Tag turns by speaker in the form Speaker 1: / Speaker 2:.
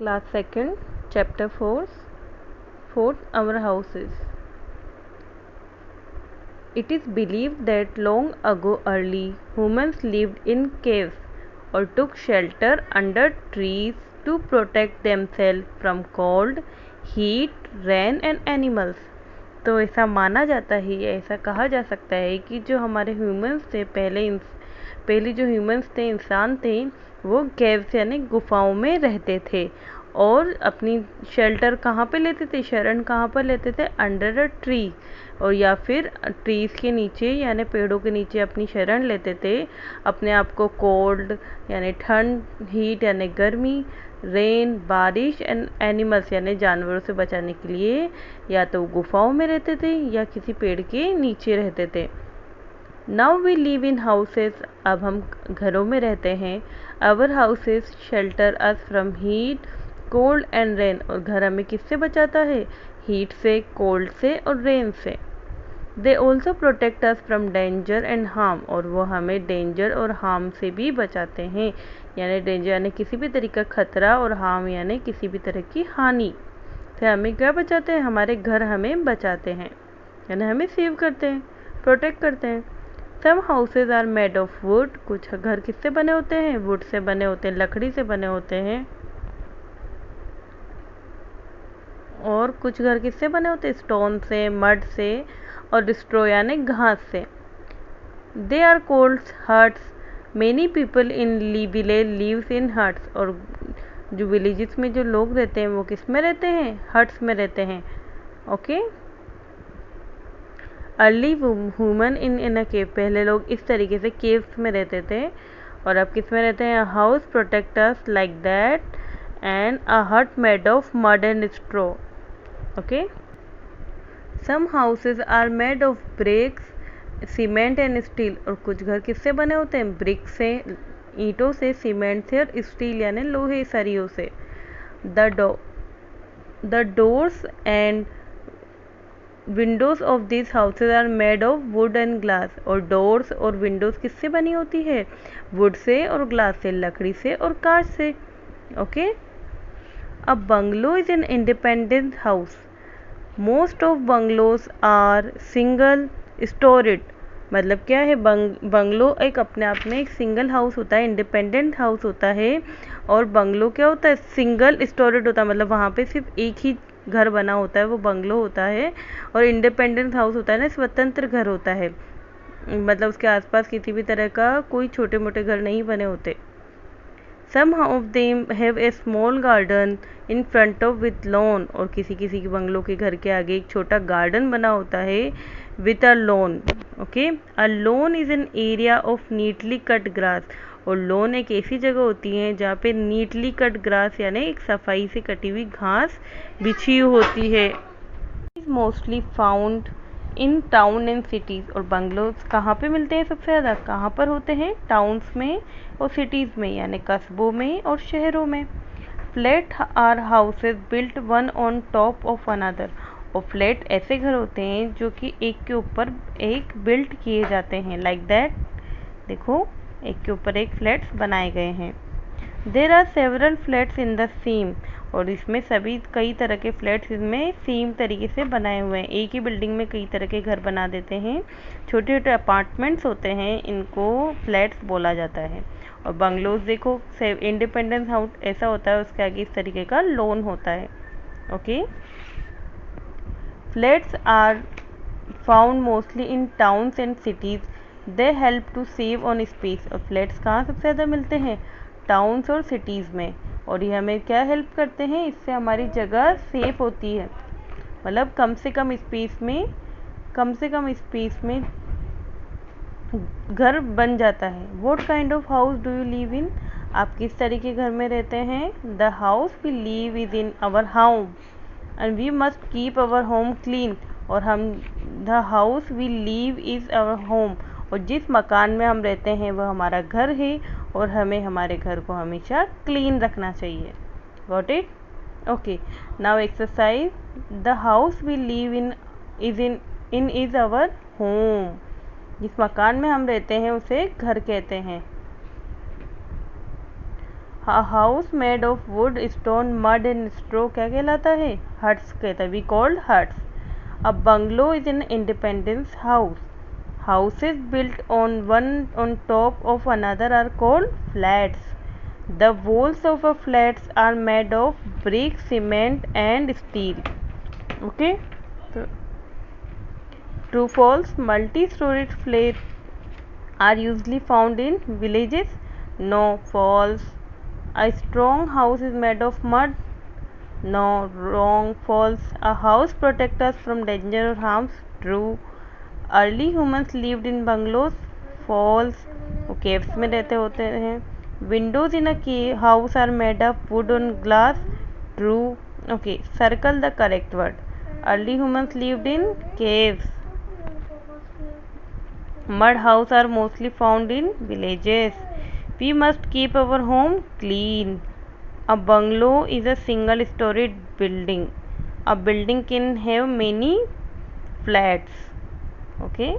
Speaker 1: Class 2nd, Chapter 4, Fourth Our Houses. It is believed that long ago early humans lived in caves or took shelter under trees to protect themselves from cold, heat, rain and animals. तो ऐसा माना जाता है, ऐसा कहा जा सकता है कि जो हमारे ह्यूमंस थे पहले जो ह्यूमंस थे, इंसान थे, वो केव्स यानी गुफाओं में रहते थे और अपनी शेल्टर कहाँ पे लेते थे, शरण कहाँ पर लेते थे, अंडर अ ट्री, और या फिर ट्रीज के नीचे यानी पेड़ों के नीचे अपनी शरण लेते थे अपने आप को कोल्ड यानी ठंड, हीट यानी गर्मी, रेन बारिश एंड एनिमल्स यानी जानवरों से बचाने के लिए या तो गुफाओं में रहते थे या किसी पेड़ के नीचे रहते थे। Now we live in houses, अब हम घरों में रहते हैं। Our houses shelter us from heat, cold and rain, और घर हमें किससे बचाता है, हीट से, कोल्ड से और रेन से। They also protect us from danger and harm, और वो हमें डेंजर और हार्म से भी बचाते हैं, यानी डेंजर यानी किसी भी तरह का खतरा और हार्म यानी किसी भी तरह की हानि से हमें क्या बचाते हैं, हमारे घर हमें बचाते हैं यानी हमें सेव करते हैं, प्रोटेक्ट करते हैं। Some houses are made of wood, कुछ घर किससे बने होते हैं, वुड से बने होते हैं, लकड़ी से बने होते हैं, और कुछ घर किससे बने होते हैं, स्टोन से, मड से और स्ट्रो यानी घास से। They are called huts, many people in village lives in huts, और जो विलेजेस में जो लोग रहते हैं वो किस में रहते हैं, हट्स में रहते हैं। ओके, अर्ली ह्यूमन इन अ केव, पहले लोग इस तरीके से केव्स में रहते थे, और अब किस में रहते हैं, house protect us like that and a hut made of mud and straw. Okay, some houses are made of bricks, cement and steel, और कुछ घर किससे बने होते हैं, ब्रिक से, ईंटों से, सीमेंट से और स्टील यानी लोहे सरियों से। The doors and windows of this houses are made of wood and glass, और डोर्स और विंडोज किससे बनी होती है, वुड से और ग्लास से, लकड़ी से और कांच से। Okay, a bungalow is an independent house, most of bungalows are single storeyed, मतलब क्या है, बंगलो एक अपने आप में एक सिंगल हाउस होता है, इंडिपेंडेंट हाउस होता है, और बंगलो क्या होता है, सिंगल स्टोरेड होता है, मतलब वहाँ पे सिर्फ एक ही घर बना होता है, वो बंगलो होता है। और इंडिपेंडेंट हाउस होता है ना, स्वतंत्र घर होता है, मतलब उसके आसपास किसी भी तरह का कोई छोटे मोटे घर नहीं बने होते। Some of them have a small garden in front of with lawn, और किसी किसी के बंगलों के घर के आगे एक छोटा गार्डन बना होता है with a lawn. Okay, a lawn is an area of neatly cut grass, और लॉन एक ऐसी जगह होती है जहाँ पे नीटली कट ग्रास यानी एक सफाई से कटी हुई घास बिछी होती है। Is mostly found in town and cities, और बंगलोज कहाँ पे मिलते हैं सबसे ज़्यादा, कहाँ पर होते हैं, टाउन्स में और सिटीज़ में यानी कस्बों में और शहरों में। Flat are houses built one on top of another, और फ्लैट ऐसे घर होते हैं जो कि एक के ऊपर एक बिल्ट किए जाते हैं, लाइक दैट, देखो एक के ऊपर एक फ्लैट्स बनाए गए हैं। There are several flats in the same, और इसमें सभी कई तरह के फ्लैट्स इसमें सेम तरीके से बनाए हुए हैं, एक ही बिल्डिंग में कई तरह के घर बना देते हैं, छोटे छोटे अपार्टमेंट्स होते हैं, इनको फ्लैट्स बोला जाता है। और बंगलोज देखो, इंडिपेंडेंस हाउस ऐसा होता है, उसके आगे इस तरीके का लॉन होता है। Okay, flats are found mostly in towns and cities, they help to save on space, और फ्लैट्स कहाँ सबसे ज़्यादा मिलते हैं, टाउन्स और सिटीज़ में, और ये हमें क्या हेल्प करते हैं, इससे हमारी जगह सेफ होती है, मतलब कम से कम स्पेस में घर बन जाता है। What kind of house do you live in, आप किस तरीके घर में रहते हैं, the house we live is in our home and we must keep our home clean, और हम the house we live is our home, और जिस मकान में हम रहते हैं वह हमारा घर है, और हमें हमारे घर को हमेशा क्लीन रखना चाहिए। Got it? Okay, now exercise, the house we live in is our home, जिस मकान में हम रहते हैं उसे घर कहते हैं। House made of wood stone mud and straw क्या कहलाता है? हट्स कहता है, we called huts. A bungalow is an independence house. Houses built on one on top of another are called flats. The walls of a flats are made of brick, cement and steel. Okay. So, true false. Multi-storied flats are usually found in villages. No. False. A strong house is made of mud. No. Wrong. False. A house protects us from danger or harms. True. Early humans lived in bungalows. False. वो caves में रहते होते हैं. Windows in a house are made of wood and glass. True. Okay, circle the correct word. Early humans lived in caves. Mud houses are mostly found in villages. We must keep our home clean. A bungalow is a single storied building. A building can have many flats. Okay.